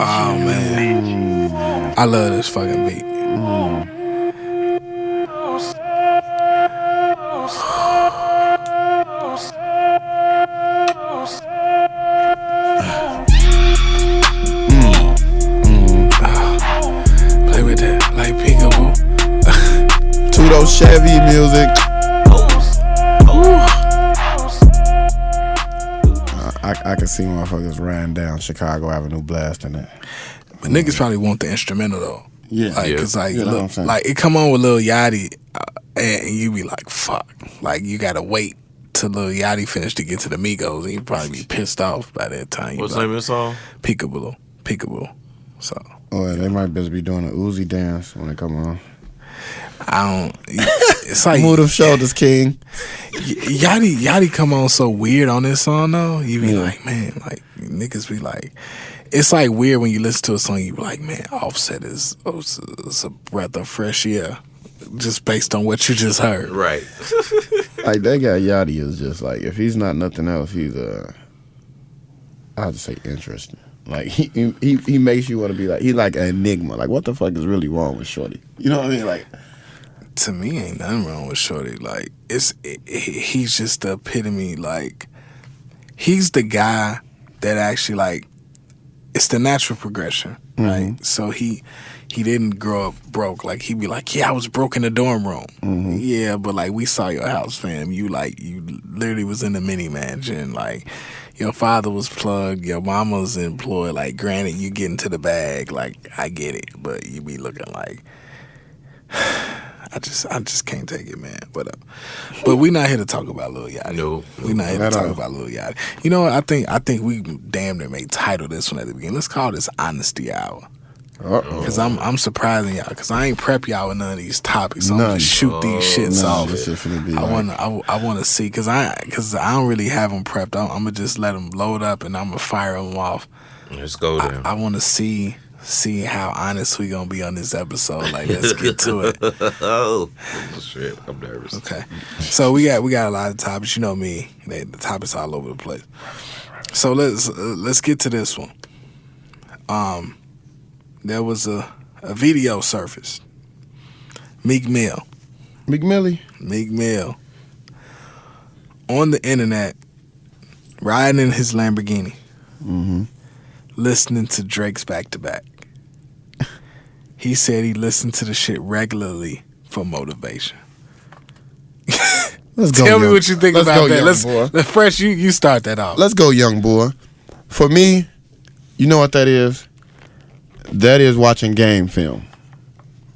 Oh man, I love this fucking beat. Play with that like peekaboo. Tudo Chevy music. I can see motherfuckers riding down Chicago Avenue blasting it. But niggas probably want the instrumental though. Yeah, like, cause like, you know look, like it come on with Lil Yachty, and you be like, fuck. Like you gotta wait till Lil Yachty finish to get to the Migos, and you probably be pissed off by that time. What's the name of the song? Peekaboo. So. Oh, yeah, they might just be doing a Uzi dance when they come on. I don't. It's like Move them shoulders, King. Yachty come on so weird on this song though. You be like, man, like niggas be like, it's like weird when you listen to a song. You be like, man, Offset is a breath of fresh air, just based on what you just heard. Right. Like that guy Yachty is just like, if he's not nothing else, he's I'll just say interesting. Like he makes you want to be like, he like an enigma. Like what the fuck is really wrong with Shorty? You know what I mean? Like. To me, ain't nothing wrong with Shorty. Like he's just the epitome. Like he's the guy that actually like it's the natural progression, right? So he didn't grow up broke. Like he'd be like, yeah, I was broke in the dorm room. Yeah, but like we saw your house, fam. You literally was in the mini mansion. Like your father was plugged, your mama was employed. Like granted, you get into the bag. Like I get it, but you be looking like. I just can't take it, man. Whatever. But we not here to talk about Lil Yachty. No. We not here to talk about Lil Yachty. You know what? I think we damn near may title this one at the beginning. Let's call this Honesty Hour. Because I'm surprising y'all. Because I ain't prep y'all with none of these topics. I'm gonna just shoot these shits off. I want to see. Because I don't really have them prepped. I'm gonna just let them load up and I'm gonna fire them off. Let's go there. I want to see how honest we gonna be on this episode. Like, let's get to it. Oh shit, I'm nervous. Okay, so we got a lot of topics. You know me, the topics all over the place. So let's get to this one. There was a video surfaced. Meek Mill on the internet, riding in his Lamborghini, listening to Drake's Back to Back. He said he listened to the shit regularly for motivation. Tell me what you think about that. Let's Fresh, you start that off. Let's go, young boy. For me, you know what that is? That is watching game film.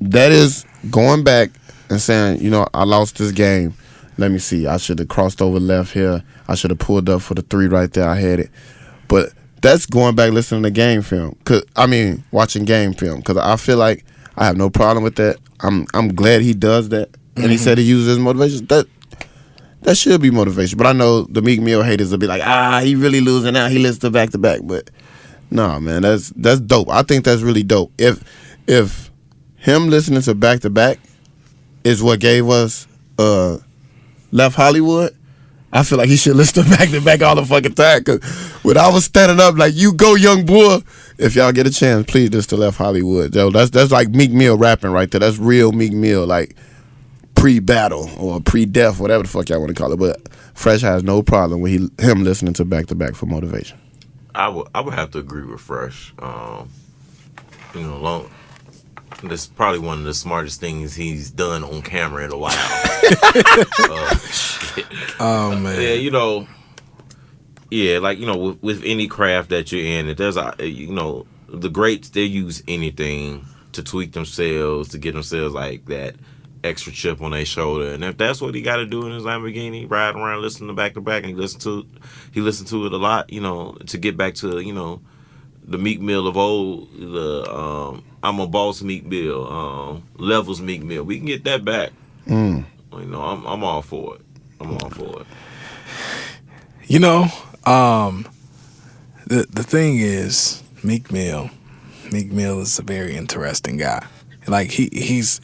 That is going back and saying, you know, I lost this game. Let me see. I should have crossed over left here. I should have pulled up for the 3 right there. I had it. But that's going back listening to game film. Watching game film. Because I feel like I have no problem with that. I'm glad he does that. And he said he uses his motivation. That should be motivation. But I know the Meek Mill haters will be like, he really losing out. He listens to back to back. But no, man, that's dope. I think that's really dope. If him listening to back to back is what gave us Left Hollywood, I feel like he should listen to back all the fucking time. Cause when I was standing up, like, you go, young boy. If y'all get a chance, please listen to Left Hollywood. Yo, that's like Meek Mill rapping right there. That's real Meek Mill, like pre-battle or pre-death, whatever the fuck y'all want to call it. But Fresh has no problem with him listening to back for motivation. I would have to agree with Fresh. That's probably one of the smartest things he's done on camera in a while. Oh man. Yeah, with any craft that you're in, there's the greats, they use anything to tweak themselves, to get themselves like that extra chip on their shoulder. And if that's what he got to do in his Lamborghini, ride around, listen to back to back, and he listened to it a lot, to get back to, the Meek Mill of old, the I'm a boss Meek Mill, levels Meek Mill. We can get that back. I'm all for it. The thing is, Meek Mill is a very interesting guy. Like he's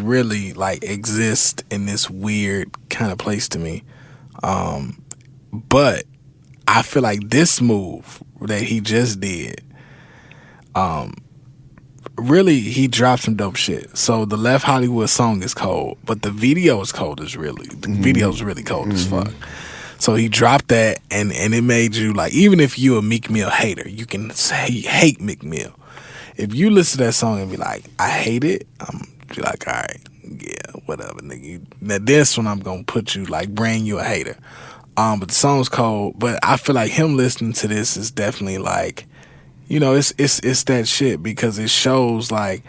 really like exists in this weird kind of place to me. But I feel like this move that he just did really, he dropped some dope shit. So the Left Hollywood song is cold, but the video is cold the video's really cold as fuck. So he dropped that, and it made you like, even if you a Meek Mill hater, you can say you hate Meek Mill. If you listen to that song and be like, I hate it, I'm be like, all right, yeah, whatever, nigga. Now this one I'm gonna put you like, bring you a hater. But the song's cold. But I feel like him listening to this is definitely like, it's that shit, because it shows like,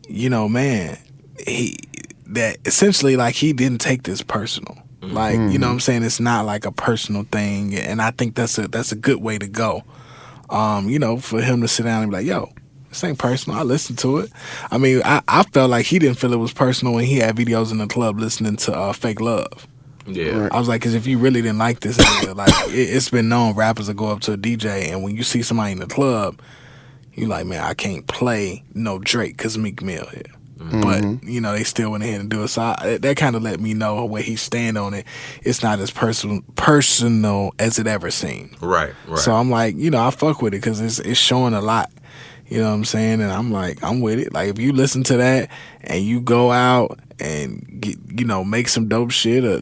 man, that essentially like he didn't take this personal. Like, you know what I'm saying? It's not like a personal thing, and I think that's a good way to go. For him to sit down and be like, yo, this ain't personal. I listened to it. I mean, I felt like he didn't feel it was personal when he had videos in the club listening to Fake Love. Yeah. I was like, because if you really didn't like this, like it's been known rappers will go up to a DJ, and when you see somebody in the club, you like, man, I can't play no Drake because Meek Mill here. But, they still went ahead and do it. So that kind of let me know where he stand on it. It's not as personal as it ever seemed. Right. So I'm like, I fuck with it because it's showing a lot. You know what I'm saying? And I'm like, I'm with it. Like, if you listen to that and you go out and get, make some dope shit or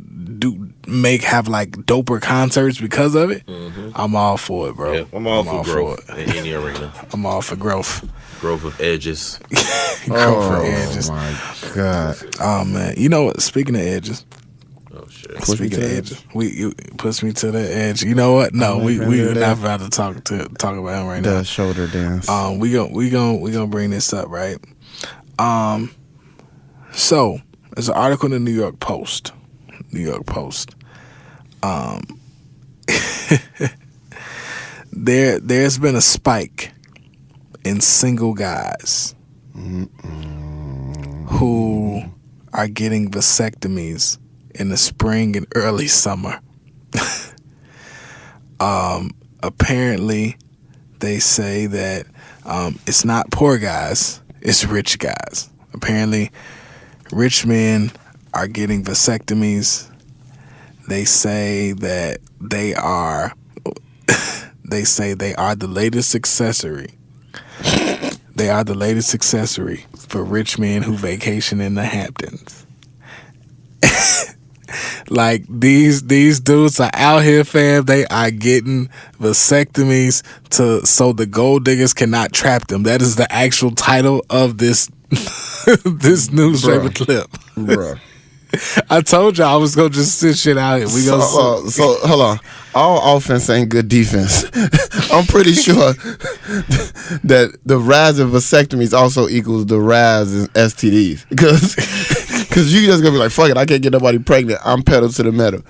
have like doper concerts because of it, I'm all for it, bro. Yeah, I'm all for growth in any arena. I'm all for growth. Growth of edges. Edges. My God. Oh man, you know what? Speaking of edges. Oh shit. Speaking of edges, you push me to the edge. You know what? No, we're not about to talk about him right now. The shoulder dance. We gonna bring this up, right? So there's an article in the New York Post. There's been a spike in single guys who are getting vasectomies in the spring and early summer. Apparently, they say that it's not poor guys, it's rich guys. Apparently, rich men are getting vasectomies. They say that they are the latest accessory. They are the latest accessory for rich men who vacation in the Hamptons. Like, these dudes are out here, fam. They are getting vasectomies so the gold diggers cannot trap them. That is the actual title of this this newspaper clip. Bruh. I told y'all I was gonna just sit shit out here. So hold on. All offense ain't good defense. I'm pretty sure that the rise of vasectomies also equals the rise in STDs. Because you just gonna be like, fuck it, I can't get nobody pregnant. I'm pedal to the metal.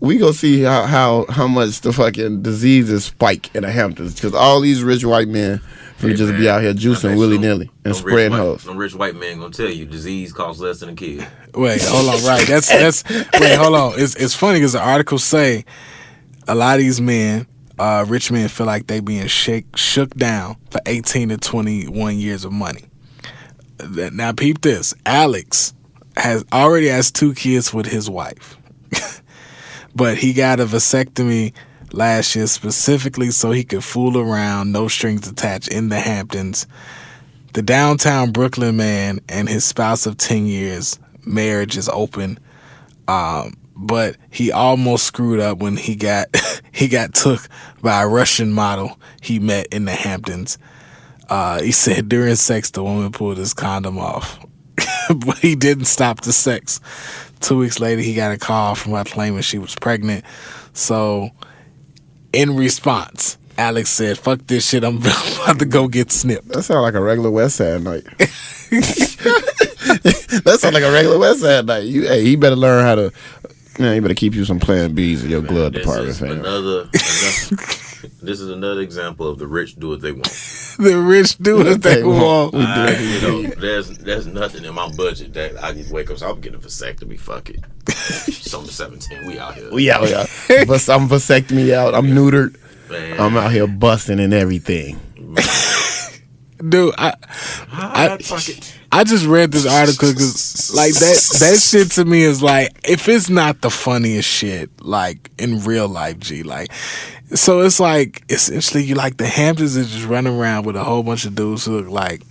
We gonna see how much the fucking diseases spike in the Hamptons, because all these rich white men just be out here juicing willy nilly and spraying hoes. Some rich white man gonna tell you disease costs less than a kid. Wait, hold on, right? Wait, hold on. It's funny because the articles say a lot of these men, rich men, feel like they being shook down for 18 to 21 years of money. Now peep this. Alex already has 2 kids with his wife. But he got a vasectomy last year specifically so he could fool around, no strings attached, in the Hamptons. The downtown Brooklyn man and his spouse of 10 years, marriage is open. But he almost screwed up when he got took by a Russian model he met in the Hamptons. He said during sex the woman pulled his condom off. But he didn't stop the sex. 2 weeks later, he got a call from her claiming she was pregnant. So, in response, Alex said, fuck this shit, I'm about to go get snipped. That sounds like a regular West Side night. That sounds like a regular West Side night. He better learn how to, you better keep you some Plan Bs in your glove department, fam. This is another example of the rich do what they want. The rich do what they want. There's nothing in my budget that I can wake up. So I'm getting a vasectomy. Fuck it. Summer 17. We out here. But I'm vasectomy out. I'm neutered. Man. I'm out here busting and everything. Dude, I just read this article because like that shit to me is like, if it's not the funniest shit like in real life, G, like, so it's like essentially you like the Hamptons is just running around with a whole bunch of dudes who look like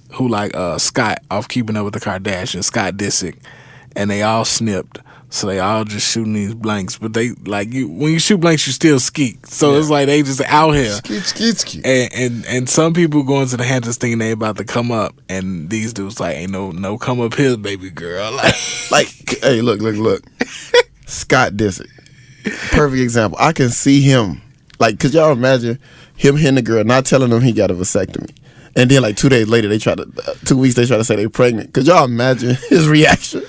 Scott off Keeping Up with the Kardashians, Scott Disick, and they all snipped. So they all just shooting these blanks, but they like when you shoot blanks, you still skeet. So it's like they just out here. Skeet. And some people going to the Hamptons thinking they about to come up, and these dudes like ain't no come up here, baby girl. Like hey, look. Scott Disick, perfect example. I can see him like, could y'all imagine him hitting the girl, not telling him he got a vasectomy, and then like 2 days later 2 weeks they try to say they pregnant. Could y'all imagine his reaction?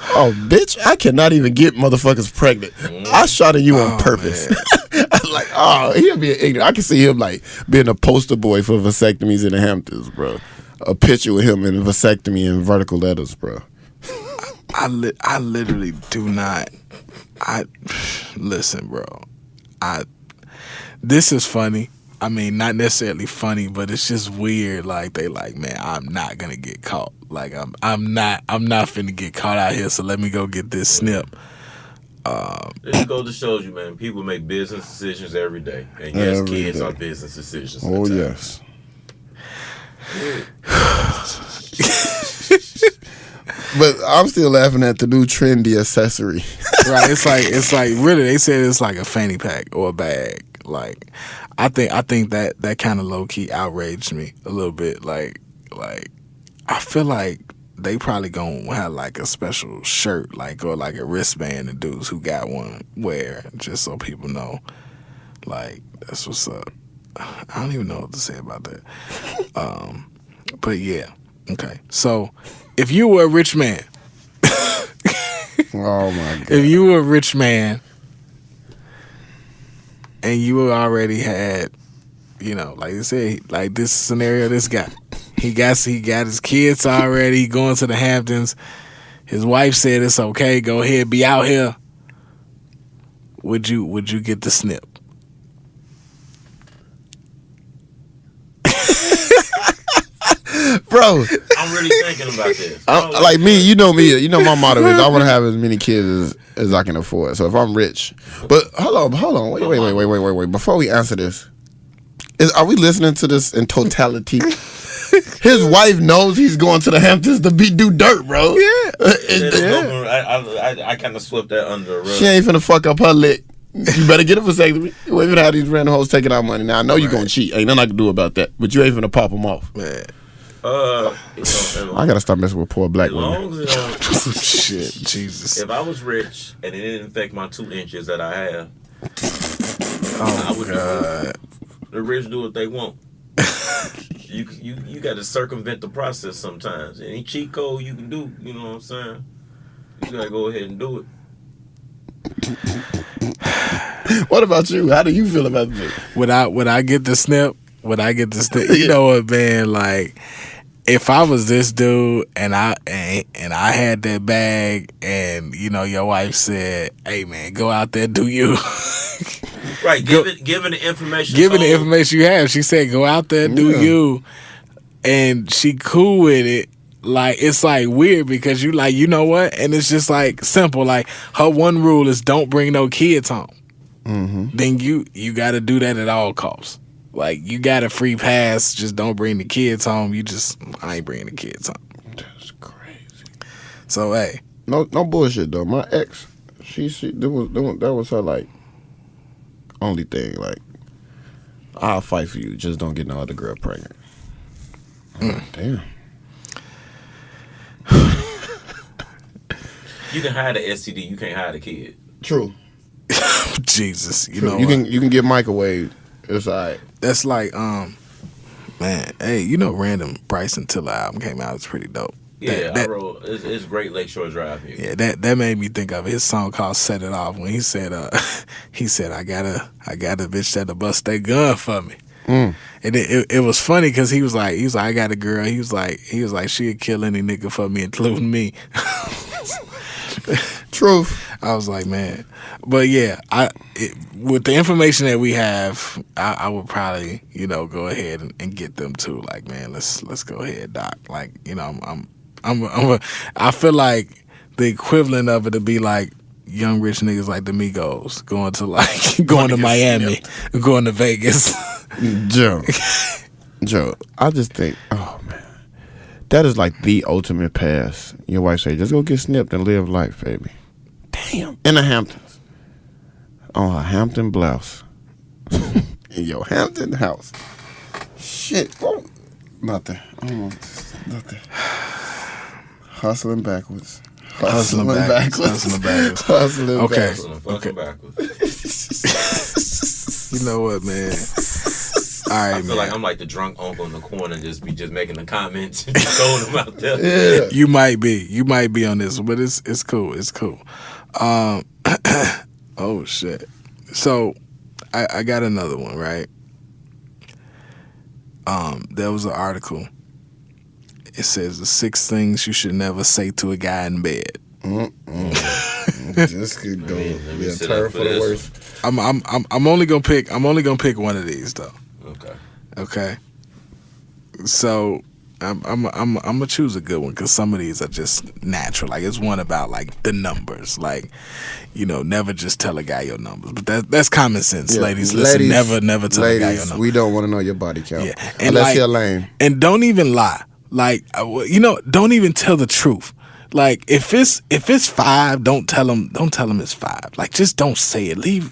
Oh, bitch, I cannot even get motherfuckers pregnant. I shot at you on purpose. Like, oh, he'll be ignorant. I can see him, like, being a poster boy for vasectomies in the Hamptons, bro. A picture with him in vasectomy in vertical letters, bro. I literally do not. Listen, bro. This is funny. I mean, not necessarily funny, but it's just weird. Like they like, man, I'm not gonna get caught. Like I'm not finna get caught out here. So let me go get this snip. It just goes to show you, man. People make business decisions every day, and yes, kids are business decisions. Oh yes. But I'm still laughing at the new trendy accessory. Right? It's like really. They said it's like a fanny pack or a bag. Like. I think that kind of low key outraged me a little bit. Like I feel like they probably gonna have like a special shirt, like or like a wristband, the dudes who got one wear, just so people know. Like that's what's up. I don't even know what to say about that. But yeah, okay. So if you were a rich man, oh my god, if you were a rich man. And you already had, you know, like you said, like this scenario, this guy, he got his kids already going to the Hamptons. His wife said it's okay, go ahead, be out here. Would you get the snip? Bro, I'm really thinking about this. Like me, you know my motto is I want to have as many kids as I can afford. So if I'm rich, but hold on, wait. Before we answer this, are we listening to this in totality? His wife knows he's going to the Hamptons to do dirt, bro. Yeah. I kind of swept that under the rug. She ain't finna fuck up her lick. You better get a vasectomy. You ain't finna have these random hoes taking our money. Now I know you gonna cheat. Ain't nothing I can do about that. But you ain't finna pop them off. Man. I gotta stop messing with poor black women. Shit, Jesus. If I was rich and it didn't affect my 2 inches that I have, I would. The rich do what they want. You got to circumvent the process sometimes. Any cheat code you can do, you know what I'm saying? You gotta go ahead and do it. What about you? How do you feel about this? Would I get the snip? Would I get the snip? You know what, man? Like, if I was this dude and I had that bag, and you know your wife said, "Hey, man, go out there, do you." Right, given the information. Given the information you have, she said, "Go out there, do you," and she cool with it. Like, it's like weird because you like, you know what? And it's just like simple. Like, her one rule is don't bring no kids home. Mm-hmm. Then you got to do that at all costs. Like, you got a free pass. Just don't bring the kids home. I ain't bringing the kids home. That's crazy. So hey, no bullshit though. My ex, that was her like only thing. Like, I'll fight for you. Just don't get no other girl pregnant. Damn. You can hide a STD. You can't hide a kid. True. Jesus, you True. know you can get microwave. It's alright. That's like man, hey, you know, Random Bryson Tiller album came out. It's pretty dope. Yeah, I wrote. It's great Lakeshore Drive here. Yeah, that made me think of his song called "Set It Off" when he said, I got a bitch that'll bust that gun for me." And it was funny because he was like, I got a girl. He was like, she'd kill any nigga for me, including me. Truth. I was like, man. But yeah, with the information that we have, I would probably, go ahead and get them too. Like, man, let's go ahead, doc. Like, I feel like the equivalent of it to be like young rich niggas like the Migos going to Miami, going to Vegas. Joe, I just think, oh man, that is like the ultimate pass. Your wife say, just go get snipped and live life, baby. Damn. In the Hamptons. On her Hampton blouse. In your Hampton house. Shit. Oh, nothing. Nothing. Hustling backwards. Hustling backwards. Okay. You know what, man? All right, I feel like I'm like the drunk uncle in the corner, just making the comments and throwing them out there. Yeah. You might be on this, but it's cool. It's cool. Oh shit. So I got another one, right? There was an article. It says the 6 things you should never say to a guy in bed. This could go be a term for the worst. I'm only gonna pick one of these though. Okay. So I'm gonna choose a good one because some of these are just natural. Like it's one about like the numbers. Like, never just tell a guy your numbers. But that's common sense, Yeah. ladies. Listen, never tell a guy your numbers. We don't want to know your body count. Yeah, and unless you're lame. And don't even lie. Like, don't even tell the truth. Like if it's 5, don't tell him it's 5. Like just don't say it. Leave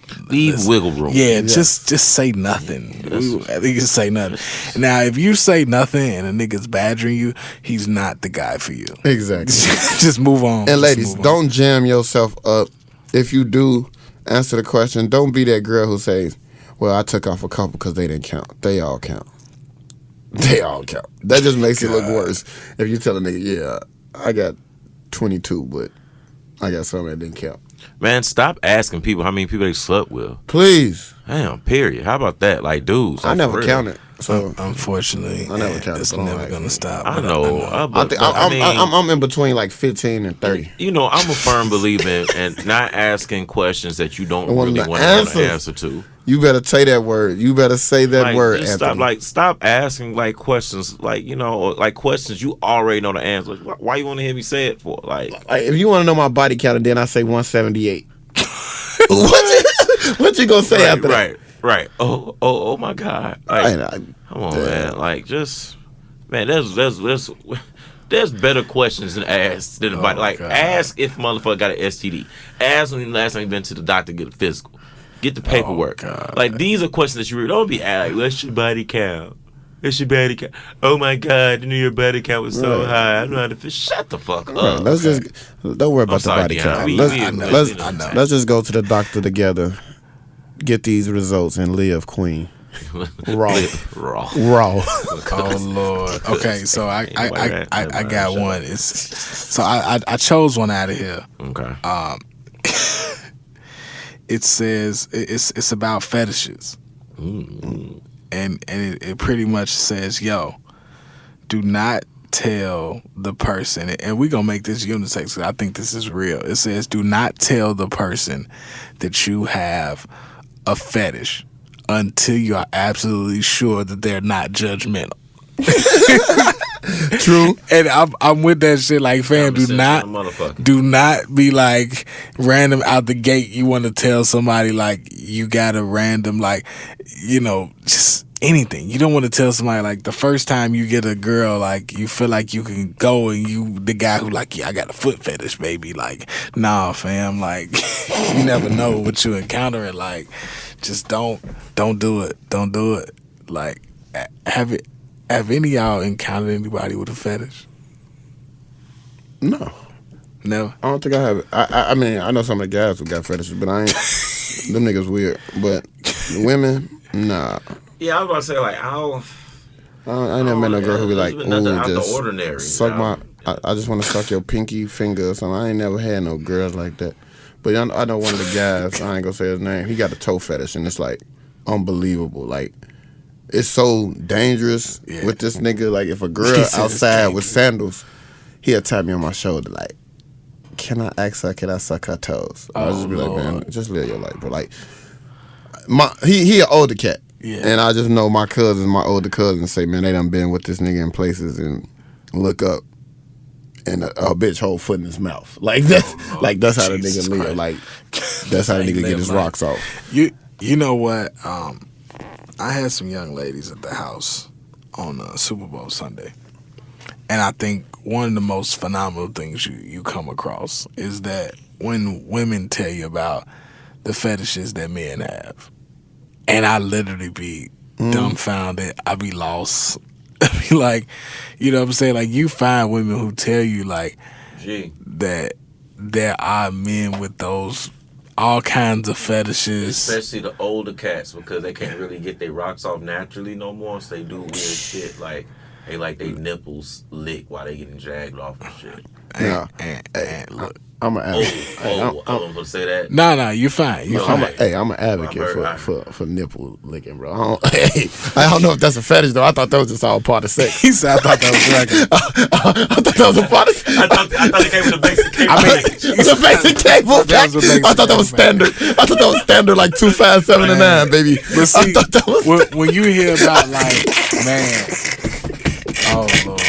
wiggle room. Yeah, just say nothing. I think you say nothing. Now if you say nothing and a nigga's badgering you, he's not the guy for you. Exactly. Just move on. And ladies, don't jam yourself up. If you do answer the question, don't be that girl who says, "Well, I took off a couple because they didn't count." They all count. They all count. That just makes it look worse. If you tell a nigga, "Yeah, I got 22, but I got something that didn't count." Man, stop asking people how many people they slept with. Please. Damn, period. How about that? Like, dudes. I never counted. So unfortunately, I never counted. It's never gonna stop. I know. I'm in between like 15 and 30. I'm a firm believer in not asking questions that you don't really want to know the answer to. You better say that word. You better say that word. Stop asking like questions like questions you already know the answer. Why you want to hear me say it for? Like if you want to know my body count, and then I say 178. what you gonna say after that? Right. Oh my God. Like, come on, man. Like man. There's better questions than ask than about like God. Ask if motherfucker got an STD. Ask when the last time you been to the doctor to get a physical. Get the paperwork. Like these are questions that you really don't be asking. What's your body count? What's your body count? Oh my God, I knew your body count was so high. I know how to shut the fuck up. Let's just don't worry about the body count. Let's just go to the doctor together. Get these results and live, queen. Raw. Oh Lord. Okay, so I got one. I chose one out of here. Okay. It says it's about fetishes. Mm-hmm. And it pretty much says, yo, do not tell the person, and we're gonna make this unisex because I think this is real. It says, do not tell the person that you have a fetish until you are absolutely sure that they're not judgmental. True. And I'm with that shit. Like, fam, do not be like random out the gate. You want to tell somebody like you got a random just anything. You don't want to tell somebody like the first time you get a girl like you feel like you can go and you the guy who like, yeah, I got a foot fetish, baby. Like, nah, fam. Like, you never know what you encountering. Like, just don't do it. Don't do it. Like, have any of y'all encountered anybody with a fetish? No. Never? I don't think I have it. I mean, I know some of the guys who got fetishes, but I ain't. Them niggas weird. But women, nah. Yeah, I was about to say, like, I ain't never met no girl who be like, ooh, just ordinary, suck I just want to suck your pinky finger or something. I ain't never had no girls like that. But I know one of the guys, I ain't gonna say his name, he got a toe fetish, and it's like unbelievable. Like, it's so dangerous with this nigga. Like, if a girl outside with sandals, he'll tap me on my shoulder like, can I ask her, can I suck her toes? I'll just be Lord. like, man, just live your life, bro. Like, he an older cat. Yeah. And I just know my older cousins say, man, they done been with this nigga in places and look up and a bitch whole foot in his mouth. Like that's how the Jesus nigga live. Christ. Like that's how the nigga get his rocks off. You know what? I had some young ladies at the house on Super Bowl Sunday, and I think one of the most phenomenal things you come across is that when women tell you about the fetishes that men have, and I literally be dumbfounded. I be lost. I be like, you know what I'm saying? Like, you find women who tell you, like, that there are men with those all kinds of fetishes. Especially the older cats, because they can't really get their rocks off naturally no more, so they do weird shit like they like their nipples lick while they getting jagged off and shit. And look. I'm an advocate. I'm gonna say that. No, you fine. You fine. I'm an advocate for nipple licking, bro. I don't know if that's a fetish though. I thought that was just all part of sex. He said I thought that was regular. I thought that was a part of sex. I thought it came with the basic cable. The basic cable package. I thought that was standard. I thought that was standard, like 2, 5, 7, and 9, baby. But see, I thought that was when you hear about, like, man, oh Lord.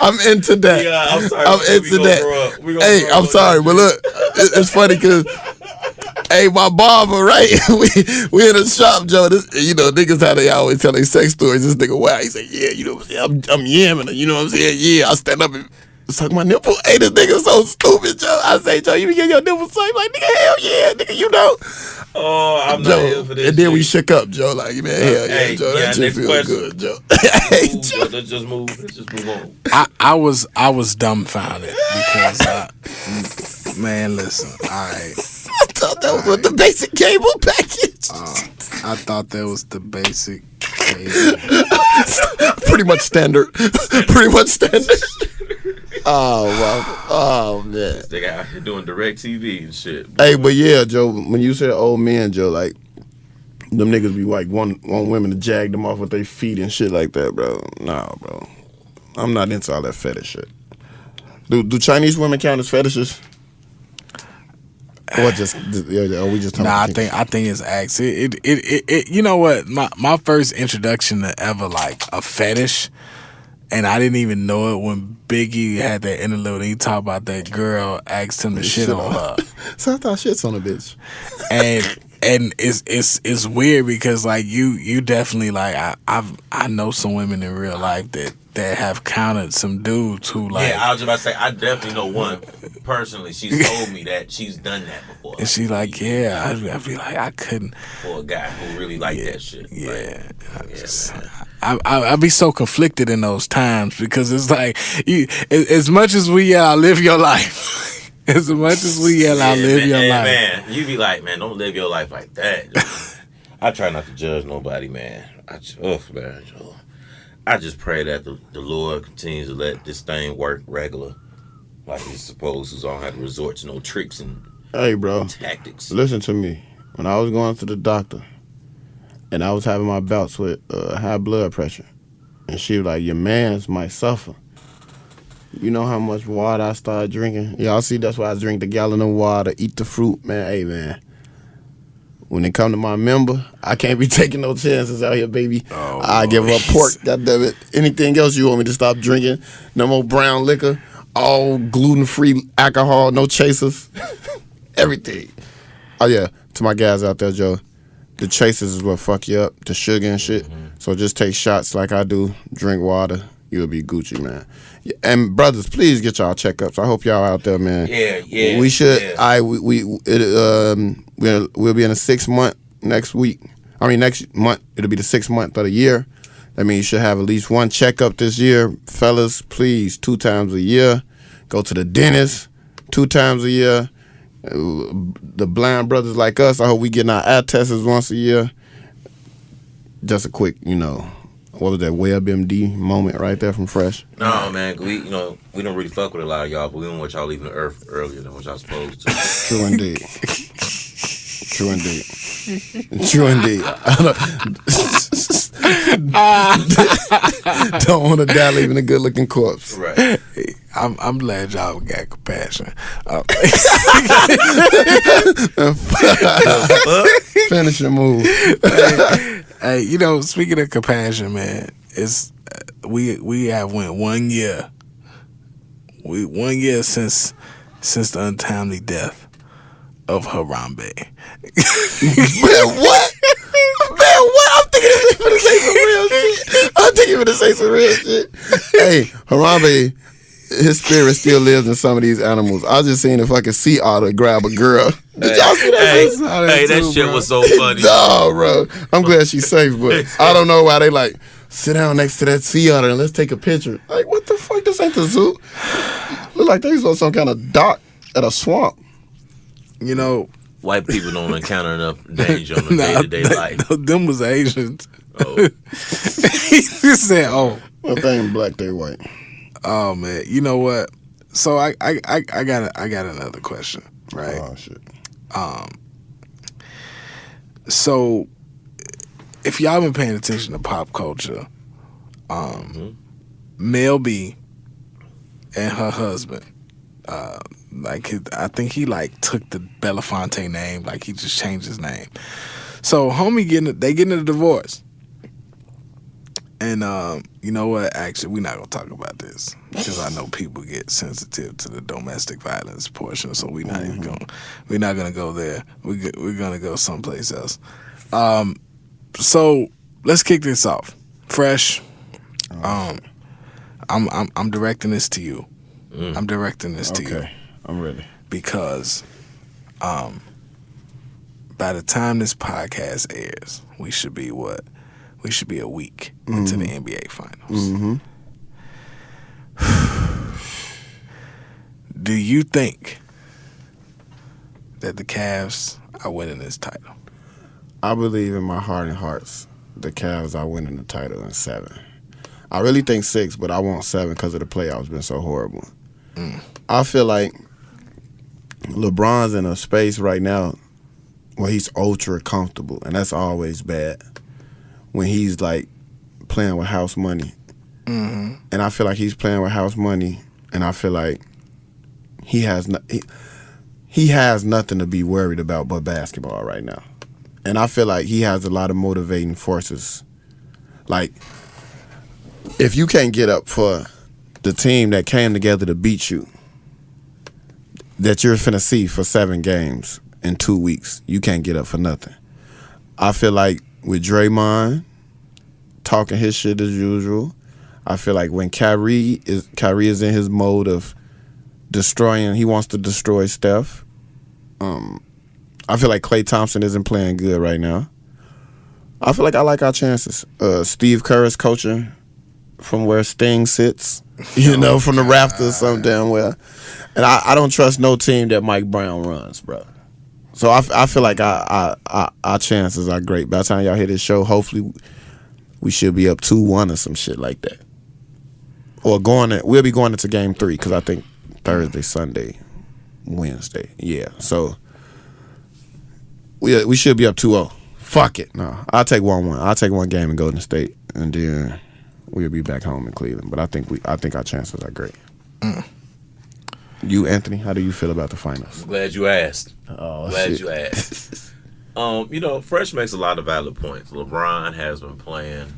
I'm into that. Yeah, I'm sorry. I'm into that. Hey, I'm sorry, but look, it's funny because, hey, my barber, right? we in the shop, Joe. This, you know, niggas how they always tell their sex stories. This nigga, wow, he said, yeah, you know what I'm saying? I'm yamming, you know what I'm saying? Yeah, I stand up and suck my nipple. Hey, this nigga so stupid, Joe. I say, Joe, you be getting your nipple sucked? Like, nigga, hell yeah, nigga, you know. Oh, I'm Joe, not here for this. And then shit. we shook up, Joe. Like, man, hell yeah, Joe. That shit feel question. good, Joe. Let's just move on. I was dumbfounded because, man, listen, I thought that was with the basic cable package. I thought that was the basic cable. Pretty much standard. Pretty much standard. Oh, wow. Oh, man. They got out here doing direct TV and shit. Hey, but yeah, Joe, when you said old men, Joe, like, them niggas be like, want women to jag them off with their feet and shit like that, bro. Nah, bro. I'm not into all that fetish shit. Do Chinese women count as fetishes? Or we just talking Nah, I think it's acts. It you know what? My first introduction to ever like a fetish, and I didn't even know it when Biggie had that interlude and he talked about that girl asked him to shit on her. So I thought shit's on a bitch. And it's weird because like you definitely like I know some women in real life that have counted some dudes who like I was just about to say I definitely know one personally. She's told me that she's done that before. And she like I'd be like I couldn't for a guy who really liked that shit. Yeah, like, I'd be so conflicted in those times because it's like as much as we live your life. As much as we yell, I live your life. Man, you be like, man, don't live your life like that. I try not to judge nobody, man. I just pray that the Lord continues to let this thing work regular, like it's supposed to. So I don't have to resort to no tricks and tactics. Listen to me. When I was going to the doctor, and I was having my bouts with high blood pressure, and she was like, "Your mans might suffer." You know how much water I started drinking? Y'all see, that's why I drink the gallon of water, eat the fruit. Man, hey, man. When it come to my member, I can't be taking no chances out here, baby. Oh, I give up pork, goddammit. Anything else you want me to stop drinking? No more brown liquor, all gluten-free alcohol, no chasers. Everything. Oh, yeah, to my guys out there, Joe, the chasers is what fuck you up, the sugar and shit. Mm-hmm. So just take shots like I do, drink water. You'll be Gucci, man. And brothers, please get y'all checkups. I hope y'all out there, man. Yeah. We should. Yeah. We'll be in a 6 month next week. I mean, next month it'll be the 6th month of the year. That means you should have at least one checkup this year, fellas. Please, 2 times a year. Go to the dentist 2 times a year. The blind brothers like us, I hope we getting our eye tests once a year. Just a quick, what was that WebMD moment right there from Fresh? No, man, we don't really fuck with a lot of y'all, but we don't want y'all leaving the earth earlier than what y'all supposed to. True indeed. True indeed. Don't want to die leaving a good looking corpse. Right. I'm glad y'all got compassion. Finish your move. Hey, you know, speaking of compassion, man, it's we have went 1 year. 1 year since the untimely death of Harambe. Man, what? Man, what? I'm thinking he was gonna say some real shit. I'm thinking he was gonna say some real shit. Hey, Harambe, his spirit still lives in some of these animals. I just seen a fucking sea otter grab a girl. Did y'all see that? Hey, that shit was so funny. No, bro. I'm glad she's safe, but I don't know why they like sit down next to that sea otter and let's take a picture. Like, what the fuck? This ain't the zoo. Look like they was on some kind of dock at a swamp. You know, White people don't encounter enough danger on the day-to-day life. Them was Asians. Oh. He just said, "Oh, Well, they ain't black, they white." oh man." You know what? So I got another question, right? Oh shit. So if y'all been paying attention to pop culture, Mel B and her husband, I think he like took the Belafonte name, like he just changed his name. So homie getting a divorce. And you know what? Actually, we're not gonna talk about this because I know people get sensitive to the domestic violence portion. So we're not even gonna go there. We're gonna go someplace else. So let's kick this off. Fresh. I'm directing this to you. I'm directing this to you. Okay, I'm ready. Because by the time this podcast airs, we should be what? We should be a week into the NBA Finals. Do you think that the Cavs are winning this title? I believe in my heart and hearts the Cavs are winning the title in 7. I really think 6, but I want 7 because of the playoffs been so horrible. I feel like LeBron's in a space right now where he's ultra comfortable, and that's always bad when he's like playing with house money. And I feel like he's playing with house money, and I feel like he has nothing to be worried about but basketball right now. And I feel like he has a lot of motivating forces. Like, if you can't get up for the team that came together to beat you, that you're finna see for 7 games in 2 weeks, you can't get up for nothing. I feel like with Draymond talking his shit as usual, I feel like when Kyrie is in his mode of destroying, he wants to destroy Steph. I feel like Klay Thompson isn't playing good right now. I feel like I like our chances. Steve Kerr is coaching from where Sting sits, from the rafters some damn well. And I don't trust no team that Mike Brown runs, bro. So I feel like our chances are great. By the time y'all hear this show, hopefully we should be up 2-1 or some shit like that. Or we'll be going into game 3 because I think Thursday, Sunday, Wednesday. Yeah, so we should be up 2-0. Fuck it. No, I'll take 1-1. I'll take 1 game in Golden State, and then we'll be back home in Cleveland. But I think our chances are great. You, Anthony, how do you feel about the finals? Glad you asked. Oh, Glad shit. you asked. Fresh makes a lot of valid points. LeBron has been playing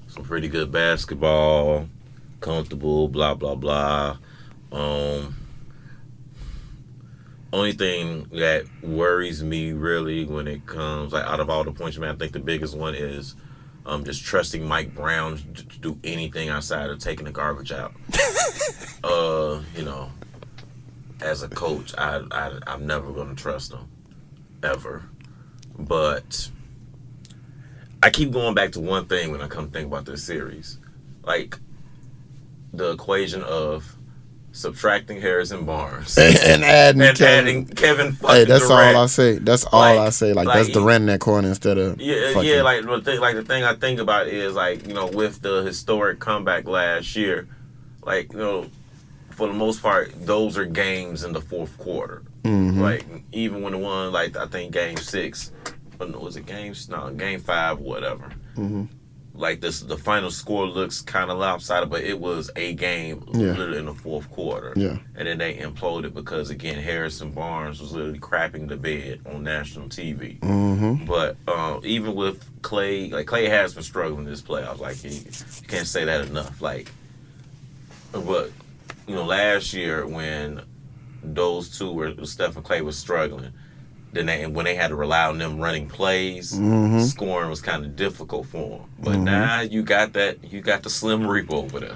some pretty good basketball, comfortable, blah, blah, blah. Only thing that worries me really when it comes, like, out of all the points, man, I think the biggest one is just trusting Mike Brown to do anything outside of taking the garbage out. As a coach, I'm never going to trust him, ever. But I keep going back to one thing when I come to think about this series. Like, the equation of subtracting Harrison Barnes and adding Kevin fucking Hey, that's Durant. all I say. That's all I say. Like that's Durant in that corner instead of fucking. Like the thing I think about is with the historic comeback last year, for the most part, those are games in the fourth quarter. Like even when the one I think game 6, was it game 5, whatever. like this, the final score looks kind of lopsided, but it was a game literally in the fourth quarter. Yeah. And then they imploded because, again, Harrison Barnes was literally crapping the bed on national TV. Mm-hmm. But even with Clay, like Clay has been struggling this playoffs. Like you can't say that enough. Like, but last year when those two were Steph and Clay was struggling, then when they had to rely on them running plays, scoring was kind of difficult for them. But now you got the Slim Reaper over there,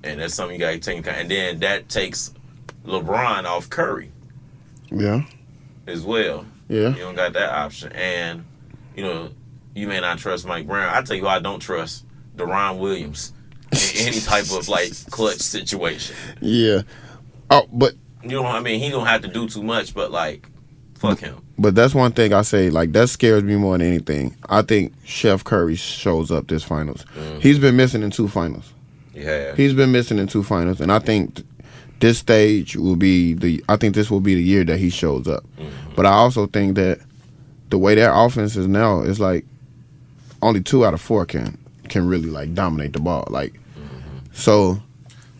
and that's something you got to take into account. And then that takes LeBron off Curry, as well. Yeah, you don't got that option, and you may not trust Mike Brown. I tell you who I don't trust: Deron Williams in any type of like clutch situation. Yeah. Oh, but he don't have to do too much, but like. Fuck him. But that's one thing I say, like, that scares me more than anything. I think Chef Curry shows up this finals. He's been missing in 2 finals. Yeah. He's been missing in 2 finals, and I think this stage will be this will be the year that he shows up. But I also think that the way their offense is now, it's like only 2 out of 4 can really like dominate the ball. Like, so.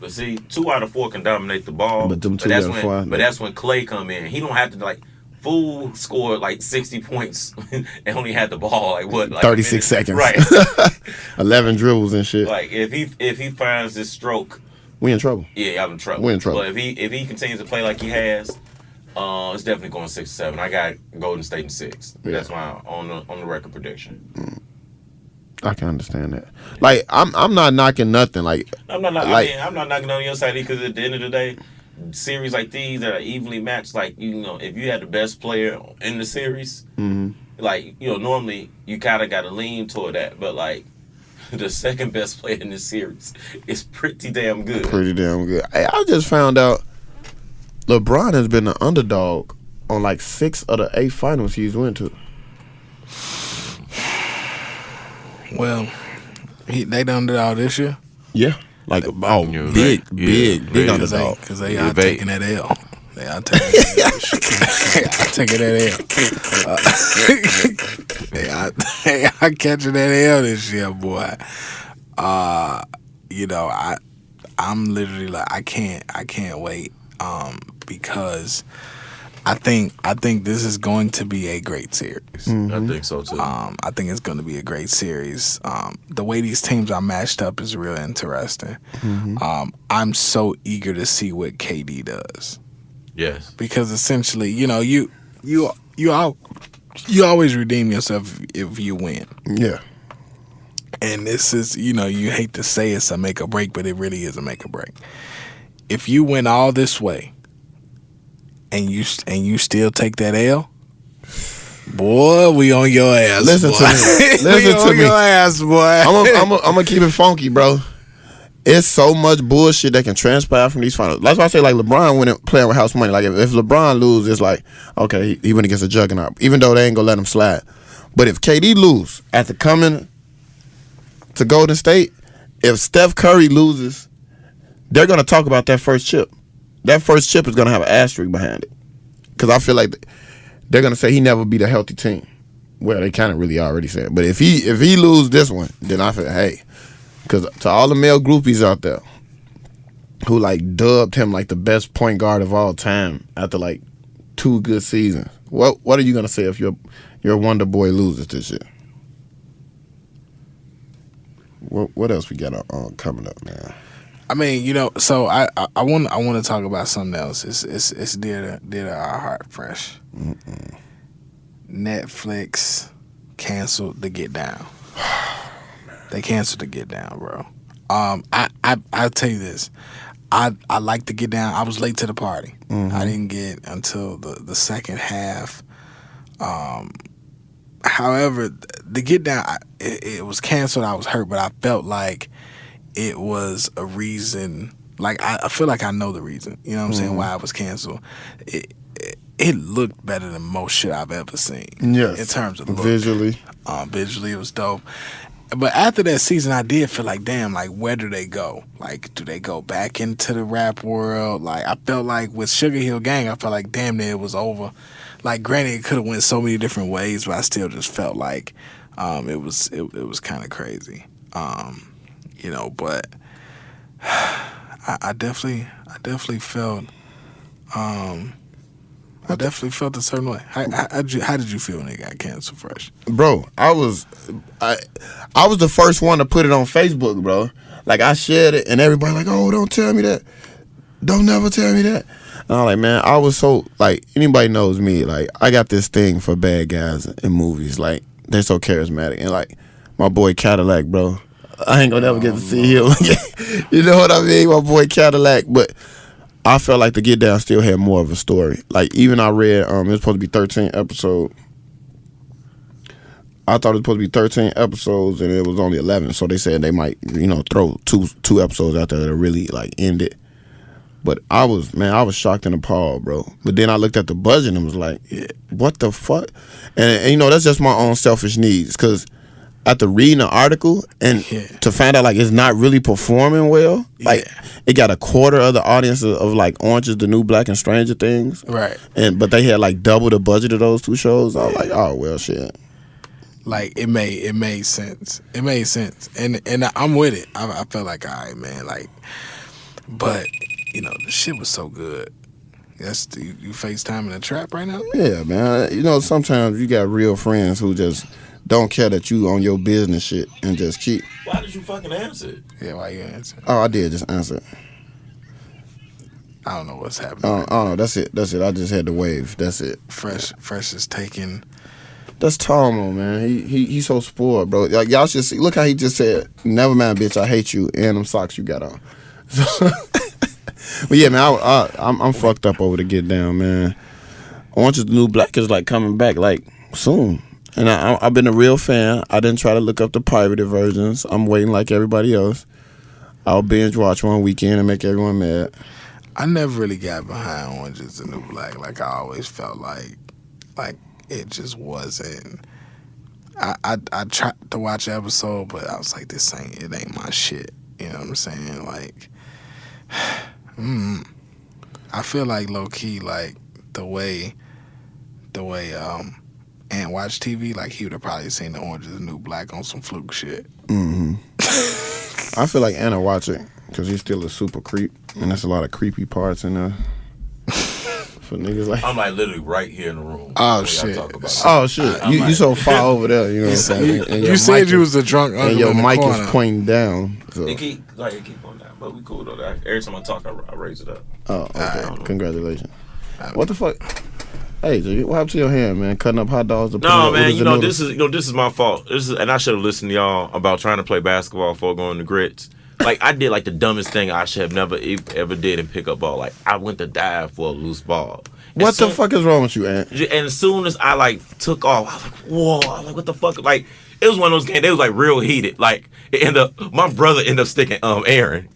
But see, 2 out of 4 can dominate the ball. But them 2 out of 4. But that's when Clay come in. He don't have to like. Fool scored like 60 points and only had the ball like 36 seconds. Right. 11 dribbles and shit. Like if he finds this stroke, we in trouble. Yeah, I'm in trouble. We in trouble. But if he continues to play like he has, it's definitely going 6-7. I got Golden State in 6. Yeah. That's my on the record prediction. I can understand that. Like I'm not knocking nothing. Like I'm not knocking on your side because at the end of the day, series like these that are evenly matched, like if you had the best player in the series, like normally you kind of got to lean toward that, but like the second best player in the series is pretty damn good. Hey, I just found out LeBron has been an underdog on like 6 of the 8 finals he's went to. Well, they done it all this year. Yeah. Like, big underdog. Because they are taking that L. They are taking that L. They are catching that L this year, boy. I'm literally like, I can't wait. Because I think this is going to be a great series. I think so too. I think it's going to be a great series. The way these teams are matched up is real interesting. I'm so eager to see what KD does. Yes, because essentially, you always redeem yourself if you win. Yeah. And this is, you hate to say it's a make or break, but it really is a make or break. If you win all this way, and you still take that L, boy, we on your ass. Listen boy. to me. Listen to me. Your ass, boy. I'm gonna keep it funky, bro. It's so much bullshit that can transpire from these finals. That's why I say like LeBron went playing with house money. Like if LeBron lose, it's like okay, he went against a juggernaut. Even though they ain't gonna let him slide. But if KD lose after coming to Golden State, if Steph Curry loses, they're gonna talk about that first chip. That first chip is going to have an asterisk behind it. Because I feel like they're going to say he never beat a healthy team. Well, they kind of really already said. But if he lose this one, then I feel, hey. Because to all the male groupies out there who, like, dubbed him, like, the best point guard of all time after, like, 2 good seasons, what are you going to say if your Wonder Boy loses this year? What else we got coming up, man? I mean, so I want to talk about something else. It's dear to our heart, fresh. Netflix canceled the Get Down. They canceled the Get Down, bro. I'll tell you this. I like to Get Down. I was late to the party. I didn't get until the second half. However, the Get Down, it was canceled. I was hurt, but I felt like it was a reason. Like I feel like I know the reason. You know what I'm saying? Why it was canceled. It looked better than most shit I've ever seen. Yes. In terms of look. Visually, it was dope. But after that season, I did feel like, damn, like where do they go? Like, do they go back into the rap world? Like, I felt like with Sugar Hill Gang, I felt like damn near it was over. Like, granted, it could have went so many different ways, but I still just felt like it was kind of crazy. You know, but I definitely felt I definitely felt a certain way. How did you feel when it got canceled fresh? Bro, I was the first one to put it on Facebook, bro. Like, I shared it, and everybody like, oh, don't tell me that. Don't never tell me that. And I'm like, man, I was so, like, anybody knows me. Like, I got this thing for bad guys in movies. Like, they're so charismatic. And, like, my boy Cadillac, bro. I ain't gonna never get to see him again. You know what I mean? My boy Cadillac. But I felt like The Get Down still had more of a story. Like, even I read, it was supposed to be 13 episodes. I thought it was supposed to be 13 episodes, and it was only 11. So they said they might, throw two episodes out there that really, like, end it. But I was shocked and appalled, bro. But then I looked at the budget and was like, what the fuck? And that's just my own selfish needs. Because after reading the article and to find out, like, it's not really performing well, like, it got a quarter of the audience of like, Orange is the New Black and Stranger Things. Right. But they had, like, double the budget of those two shows. I was like, oh, well, shit. Like, it made sense. It made sense. And I'm with it. I felt like, all right, man, like, but... the shit was so good. You FaceTime in a trap right now? Yeah, man. Sometimes you got real friends who just don't care that you on your business shit and just keep. Why did you fucking answer it? Yeah, why you answer? Oh, I did just answer it. I don't know what's happening. Oh, no, that's it. I just had to wave. That's it. Fresh is taking. That's Tomo, man. He's so spoiled, bro. Like, y'all should see. Look how he just said, "Never mind, bitch. I hate you," and them socks you got on. But yeah, man, I'm fucked up over The Get Down, man. Orange is the New Black is like coming back like soon, and I've been a real fan. I didn't try to look up the pirated versions. I'm waiting like everybody else. I'll binge watch one weekend and make everyone mad. I never really got behind Orange is the New Black. Like, I always felt like it just wasn't. I tried to watch an episode, but I was like, it ain't my shit. You know what I'm saying? Like. I feel like low key, like the way Ant watch TV, like he would have probably seen the Orange is the New Black on some fluke shit. Mm-hmm. I feel like Anna watch it because he's still a super creep, and there's a lot of creepy parts in there for niggas like. I'm like literally right here in the room. Oh shit! Oh shit! You so far over there, you know what I'm saying? You said you was the drunk, and your mic is pointing down. So. It keep going down. But we cool though. Every time I talk, I raise it up. Oh, okay. Congratulations. What the fuck? Hey, G, what happened to your hand, man? Cutting up hot dogs. No, man. This is my fault. And I should have listened to y'all about trying to play basketball before going to grits. Like, I did like the dumbest thing I should have never ever did in pickup ball. Like, I went to dive for a loose ball. What the fuck is wrong with you, Ant? And as soon as I like took off, I was like, whoa! I was like, what the fuck? Like, it was one of those games. They was like real heated. Like, my brother ended up sticking Aaron.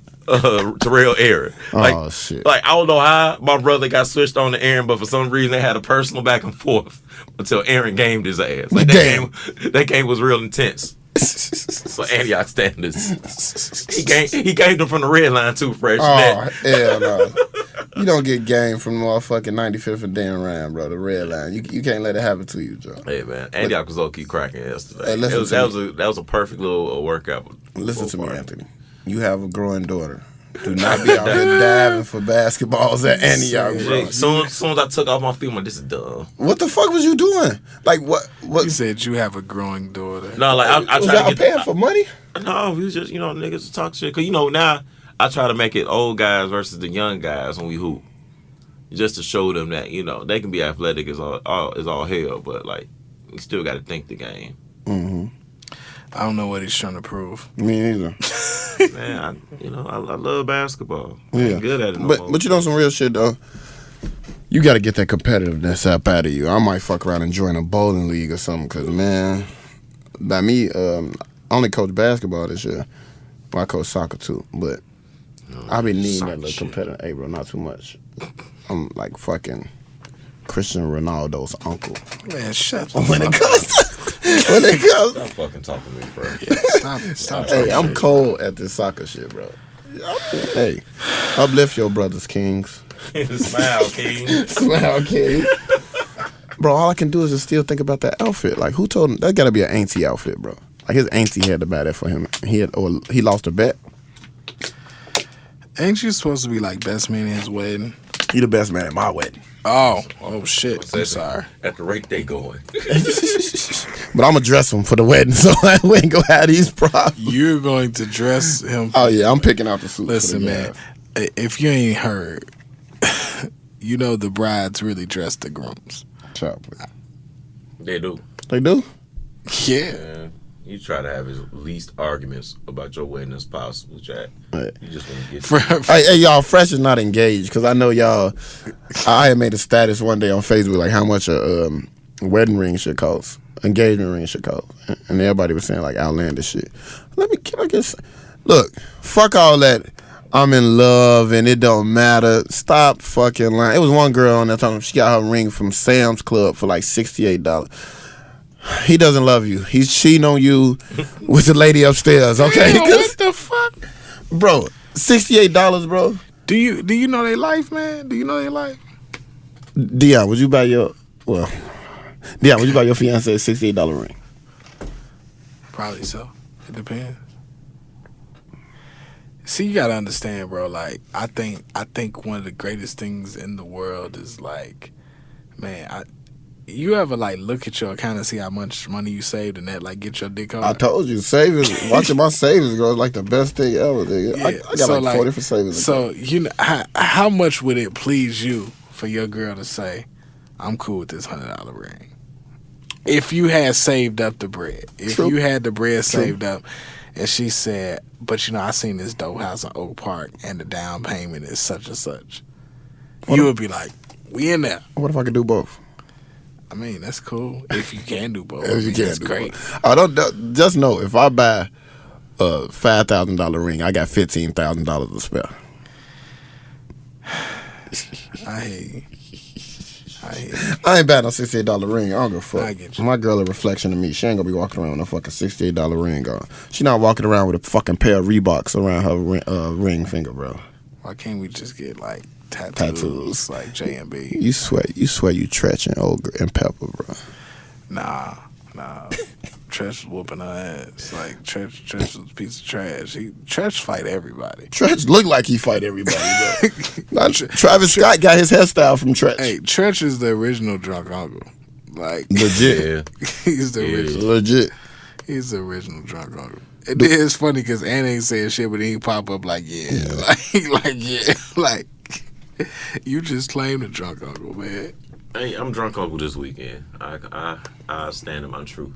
Terrell Aaron. Like, oh shit! Like, I don't know how my brother got switched on to Aaron, but for some reason they had a personal back and forth until Aaron gamed his ass. Like, that game was real intense. So Antioch standards. He gamed him from the red line too, fresh. Oh hell no! You don't get game from the motherfucking 95th and Dan Ryan, bro. The red line. You can't let it happen to you, Joe. Hey man, Antioch was low-key cracking yesterday. Hey, that was a perfect little workout. Listen to me, Anthony. You have a growing daughter. Do not be out here diving for basketballs at Antioch, bro. Soon as I took off my feet, I'm like, this is dumb. What the fuck was you doing? Like, what? You said you have a growing daughter. No, like, I was tried y'all to paying for money? No, we was just, niggas talk shit. Because, now, I try to make it old guys versus the young guys when we hoop. Just to show them that, they can be athletic as all hell, but, like, you still got to think the game. Mm-hmm. I don't know what he's trying to prove. Me neither. Man, I love basketball. Yeah. I'm good at it no more. But some real shit, though. You got to get that competitiveness up out of you. I might fuck around and join a bowling league or something, because, man, by me, I only coach basketball this year. Well, I coach soccer, too, but I be needing that little competitive. Hey, bro, not too much. I'm like fucking Cristiano Ronaldo's uncle. Man, shut the when fuck it comes when it comes. Stop fucking talking to me, bro. Yeah, stop. Hey, I'm cold at this soccer shit, bro. Hey, uplift your brothers, kings. Smile, king. Smile, king. bro, all I can do is just still think about that outfit. Like, who told him? That got to be an auntie outfit, bro. Like, his auntie had to buy that for him. He lost a bet. Ain't you supposed to be like best man in his wedding? He the best man at my wedding. Oh shit! I'm sorry. At the rate they going. But I'm gonna dress him for the wedding, so we ain't gonna have these problems. You're going to dress him. Oh yeah, I'm picking out the suit. Listen, man. If you ain't heard, you know the brides really dress the grooms. They do. They do. Yeah. You try to have as least arguments about your wedding as possible, Jack. Right. You just want to get. Hey, y'all, Fresh is not engaged because I know y'all. I had made a status one day on Facebook like how much a wedding ring should cost, engagement ring should cost, and everybody was saying like outlandish shit. Can I guess? Look, fuck all that. I'm in love and it don't matter. Stop fucking lying. It was one girl on that time. She got her ring from Sam's Club for like $68. He doesn't love you. He's cheating on you with the lady upstairs. Okay, Damn, what the fuck, bro? $68, bro. Do you know their life, man? Do you know their life? Dion, would you buy your fiance a $68 ring? Probably so. It depends. See, you gotta understand, bro. Like, I think one of the greatest things in the world is like, man, you ever like look at your account and see how much money you saved and that like get your dick hard? I told you, savings. Watching my savings go is like the best thing ever, nigga. Yeah. I got so like 40 for savings. So you know how much would it please you for your girl to say, "I'm cool with this $100 ring"? If you had saved up the bread, if True. you had the bread True. saved up, and she said, "But you know, I seen this dope house in Oak Park, and the down payment is such and such," you would be like, "We in there." What if I could do both? I mean, that's cool if you can do both. If you can that's do great. both. I don't just know if I buy a $5,000 ring, I got $15,000 to spare. I hear you. I ain't buying no $68 ring. I don't give a fuck. I get you. My girl a reflection of me. She ain't gonna be walking around with a fucking $68 ring on. She not walking around with a fucking pair of Reeboks around her ring finger, bro. Why can't we just get like tattoos. Like J&B? You swear you Tretch and Ogre and Pepper, bro. Nah. Tretch was whooping her ass. Like Tretch was a piece of trash. Tretch fight everybody. Tretch look like he fight everybody, bro. Travis Scott got his hairstyle from Tretch. Hey, Tretch is the original drunk uncle. Like Legit. He's the original. Legit. He's the original drunk uncle. And then it's funny because Ann ain't saying shit, but he pop up like, yeah. Like, you just claimed the drunk uncle, man. Hey, I'm drunk uncle this weekend. I stand in my truth.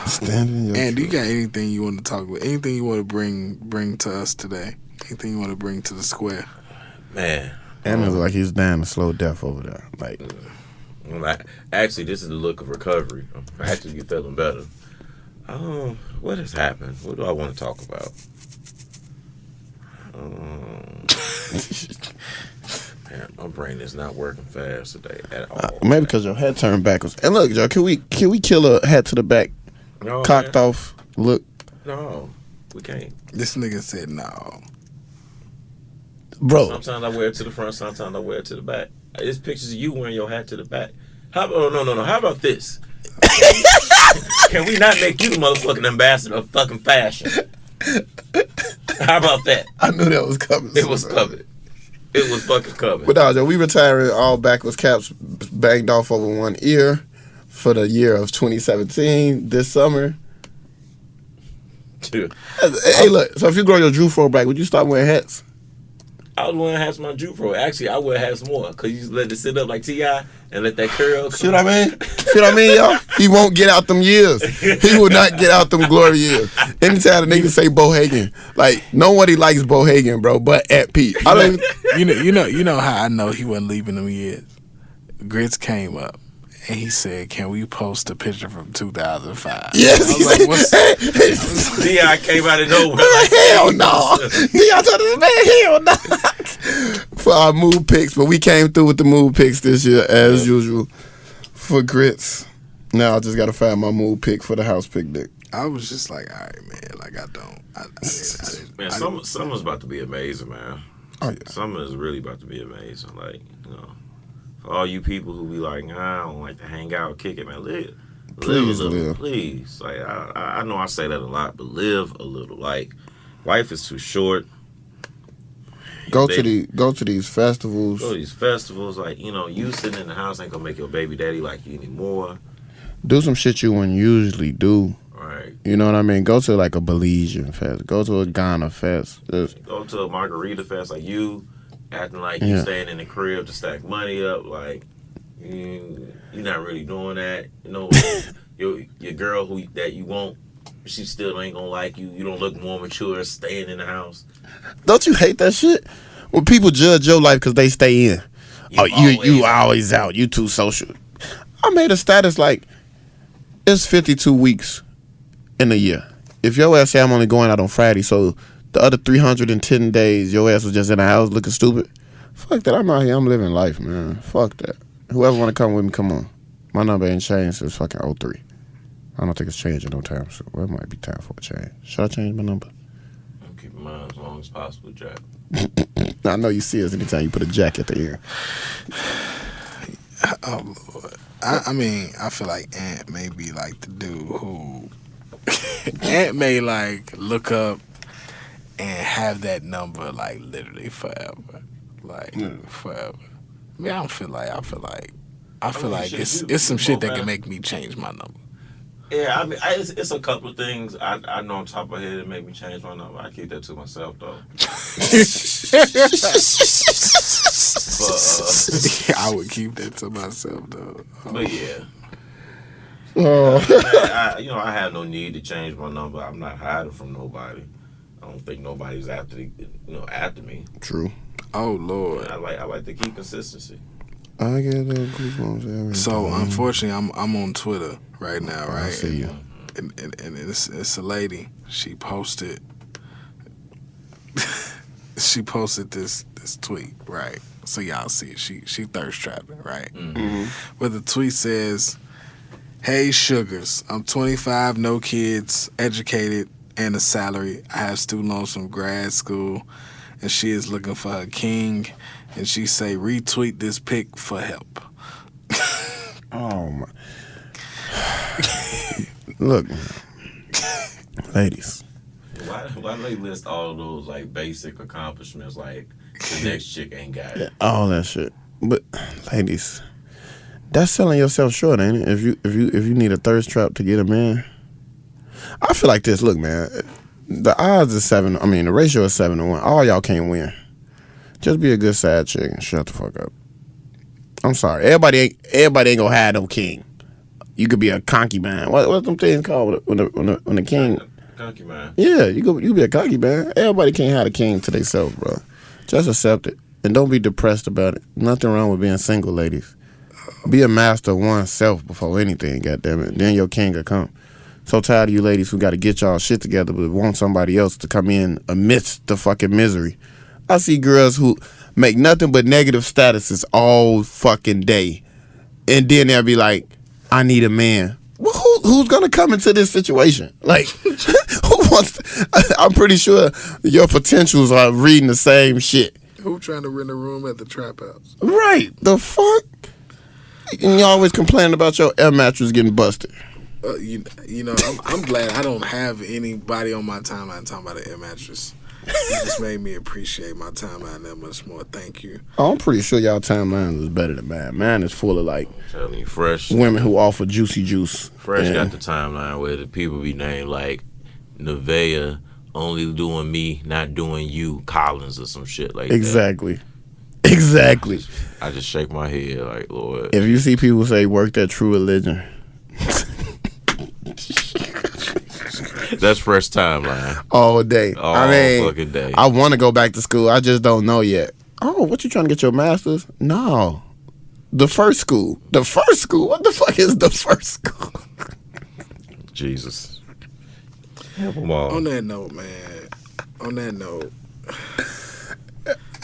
Standing. And do you got anything you want to talk about? Anything you want to bring to us today? Anything you want to bring to the square? Man. And it's like he's dying a slow death over there. Like, actually, this is the look of recovery. I'm actually feeling better. What has happened? What do I want to talk about? Man, my brain is not working fast today at all. maybe because your head turned backwards. And look, Joe, can we kill a head to the back, No, cocked man. off look? No, we can't. This nigga said no. Bro, Sometimes I wear it to the front, sometimes I wear it to the back. It's pictures of you wearing your hat to the back. No. How about this? Can we not make you the motherfucking ambassador of fucking fashion? How about that? I knew that was coming. It was coming. It was fucking coming. But no, Joe, we retiring all backwards caps banged off over one ear for the year of 2017 this summer. Dude, Hey, look, so if you grow your Drew Fro back, would you stop wearing hats? I was wearing hats my Jew Pro. Actually, I wear hats more because you just let it sit up like T.I. and let that curl. See what I mean? See what I mean, y'all? He won't get out them years. He will not get out them glory years. Anytime the nigga say Bo Hagen, like nobody likes Bo Hagen, bro, but at Pete. I don't even, You know how I know he wasn't leaving them years. Grits came up and he said, "Can we post a picture from 2005?" yes, I was like, "What's?" T.I. came out of nowhere. like, hell no. Y'all told us, man, hell no. For our mood picks, but we came through with the mood picks this year as usual for Grits. Now I just gotta find my mood pick for the house picnic. I was just like, all right, man. Like I didn't. Man, summer's about to be amazing, man. Oh yeah. Summer is really about to be amazing. Like, you know, all you people who be like, nah, I don't like to hang out, kick it, man. Live Please a little, live. please. Like I know I say that a lot, but live a little. Like life is too short. Go to these festivals. Go to these festivals. Like you sitting in the house ain't gonna make your baby daddy like you anymore. Do some shit you wouldn't usually do. Right. You know what I mean? Go to like a Belizean fest. Go to a Ghana fest. Go to a margarita fest like you acting like you staying in the crib to stack money up. Like you're not really doing that. Your girl that you want, she still ain't gonna like you. You don't look more mature staying in the house. Don't you hate that shit? When people judge your life because they stay in. You always out. You too social. I made a status like, it's 52 weeks in a year. If your ass say I'm only going out on Friday, so the other 310 days your ass was just in the house looking stupid, fuck that. I'm out here. I'm living life, man. Fuck that. Whoever want to come with me, come on. My number ain't changed since fucking 03. I don't think it's changing no time, so it might be time for a change. Should I change my number? I'm keeping mine as long as possible, Jack. I know you see us anytime you put a jack at the ear. Oh Lord. I mean, I feel like Ant may be like the dude who Ant may like look up and have that number like literally forever, like forever. I mean, I feel like it's some shit that can make me change my number. Yeah, I mean, it's a couple of things I know on top of my head that make me change my number. I keep that to myself though. But, I would keep that to myself though. But yeah. I have no need to change my number. I'm not hiding from nobody. I don't think nobody's after me. True. Oh Lord. I like to keep consistency. I get goosebumps every So time. unfortunately, I'm on Twitter right now, right? I see you. And it's a lady. She posted. She posted this tweet, right? So y'all see it. She thirst trapping, right? Mm-hmm. But the tweet says, "Hey sugars, I'm 25, no kids, educated, and a salary. I have student loans from grad school, and she is looking for her king. And she say, retweet this pic for help." Oh my! Look, ladies. Why do they list all of those like basic accomplishments like the next chick ain't got it? All that shit. But ladies, that's selling yourself short, ain't it? If you need a thirst trap to get a man, I feel like this. Look, man, the odds is 7. I mean, the ratio is 7-1. All y'all can't win. Just be a good side chick and shut the fuck up. I'm sorry. Everybody ain't gonna have no king. You could be a concubine. What's them things called when the king? Concubine. Yeah, you could be a concubine. Everybody can't have a king to themselves, bro. Just accept it and don't be depressed about it. Nothing wrong with being single, ladies. Be a master of oneself before anything, goddammit. Then your king will come. So tired of you ladies who got to get y'all shit together but want somebody else to come in amidst the fucking misery. I see girls who make nothing but negative statuses all fucking day. And then they'll be like, I need a man. Well, who's going to come into this situation? Like, who wants I'm pretty sure your potentials are reading the same shit. Who trying to rent a room at the trap house? Right. The fuck? And you always complaining about your air mattress getting busted. I'm glad I don't have anybody on my timeline talking about an air mattress. It just made me appreciate my timeline that much more. Thank you. Oh, I'm pretty sure y'all timeline is better than mine. Mine is full of like I'm telling you, Fresh women who offer juicy juice. Fresh got the timeline where the people be named like Nevaeh, only doing me, not doing you, Collins or some shit like Exactly. that. Exactly. I just shake my head like, Lord. If you see people say work that true religion. That's Fresh timeline. All day. All fucking day. I want to go back to school. I just don't know yet. Oh, what you trying to get your master's? No. The first school. The first school? What the fuck is the first school? Jesus. Come on. On that note, man. On that note.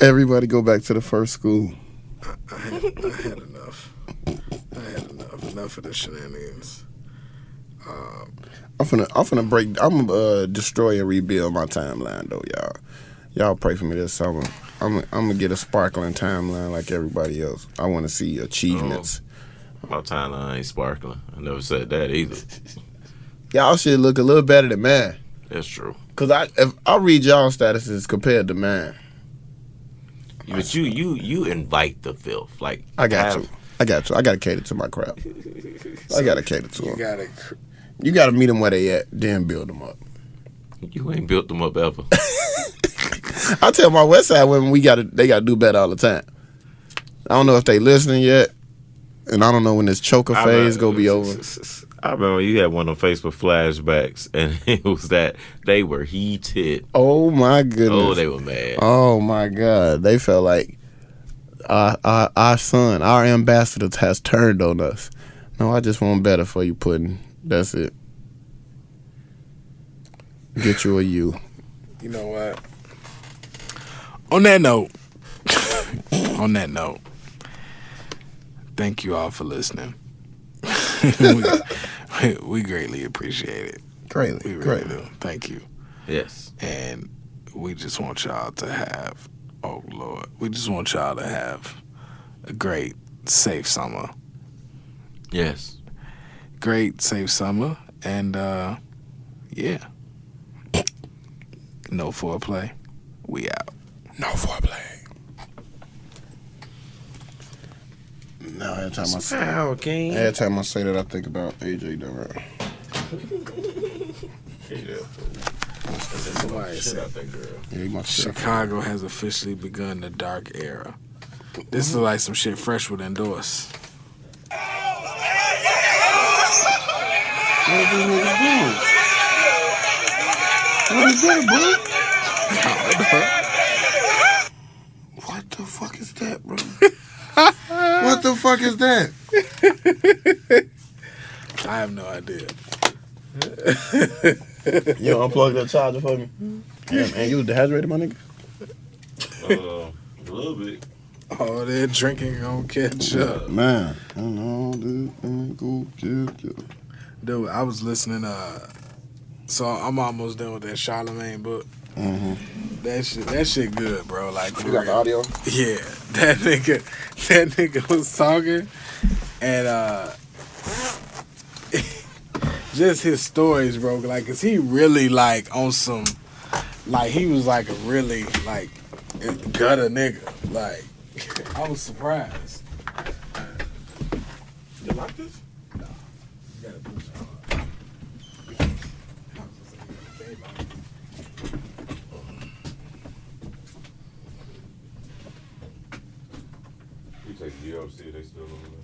Everybody go back to the first school. I had enough. Enough of the shenanigans. I'm I'm gonna destroy and rebuild my timeline though, y'all. Y'all pray for me this summer. I'm gonna get a sparkling timeline like everybody else. I want to see achievements. My timeline ain't sparkling. I never said that either. Y'all should look a little better than mine. That's true. Cause if I read y'all statuses compared to mine. But you invite the filth. Like I got you. I gotta cater to my crowd. I gotta cater to them. You gotta meet them where they at, then build them up. You ain't built them up ever. I tell my West Side women they gotta do better all the time. I don't know if they listening yet, and I don't know when this choker phase gonna be over. I remember you had one of them Facebook flashbacks, and it was that they were heated. Oh my goodness! Oh, they were mad. Oh my God! They felt like our son, our ambassador, has turned on us. No, I just want better for you, Pudding. That's it. Get you a U. You know what? On that note, thank you all for listening. we greatly appreciate it. Greatly, We really do. Thank you. Yes. And we just want y'all to have, oh Lord, we just want y'all to have a great, safe summer. Yes. Great, safe summer. And, yeah. No foreplay. We out. No foreplay. Now every time I say that, I think about AJ Durant. Somebody said Yeah, he must shit. Chicago has officially begun the dark era. This is like some shit Fresh would endorse. What is this nigga doing? What is that, bro? What the fuck is that, bro? What the fuck is that? I have no idea. You unplug that charger for me? Yeah, man, you was dehydrated, my nigga? A little bit. Oh, they're drinking on catch up. Man, I know this ain't go get. Dude, I was listening, so I'm almost done with that Charlemagne book. Mm-hmm. That shit good, bro. Like, for You got the real. audio? Yeah, that nigga was talking, and just his stories, bro. Like, cause he really like on some, like he was like a really like gutter nigga. Like, I was surprised. You like this? No, you gotta put it on. You take GOC, they still over there.